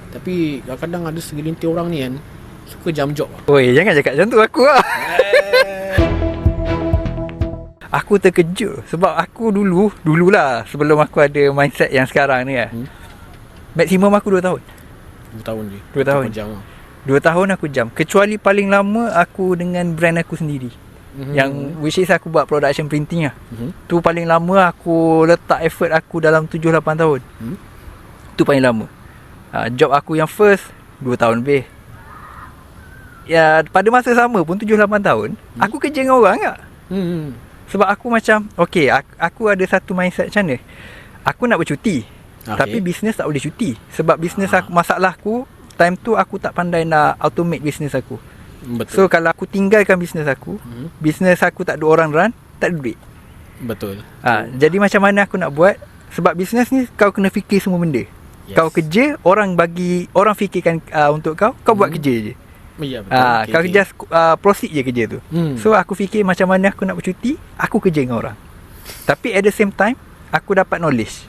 Tapi kadang-kadang ada segelintir orang ni kan suka jam job. Oi, jangan cakap macam tu aku lah. Aku terkejut sebab aku dululah sebelum aku ada mindset yang sekarang ni lah. Maksimum aku 2 tahun. 2 tahun je. 2 tahun. Jam lah. 2 tahun aku jam. Kecuali paling lama aku dengan brand aku sendiri. Yang which is aku buat production printing lah. Tu paling lama aku letak effort aku dalam 7-8 tahun. Tu paling lama. Job aku yang first 2 tahun lebih. Ya, pada masa sama pun 7-8 tahun aku kerja dengan orang tak. Sebab aku macam okay, aku ada satu mindset macam mana. Aku nak bercuti, tapi bisnes tak boleh cuti. Sebab bisnes aku, masalah aku time tu aku tak pandai nak automate bisnes aku. Betul. So kalau aku tinggalkan bisnes aku, bisnes aku tak ada orang run, tak ada duit. Betul. Jadi macam mana aku nak buat? Sebab bisnes ni kau kena fikir semua benda. Kau kerja, orang fikirkan untuk kau buat kerja je. Ya, betul. Kau just proceed je kerja tu. So aku fikir macam mana aku nak bercuti, aku kerja dengan orang. Tapi at the same time aku dapat knowledge.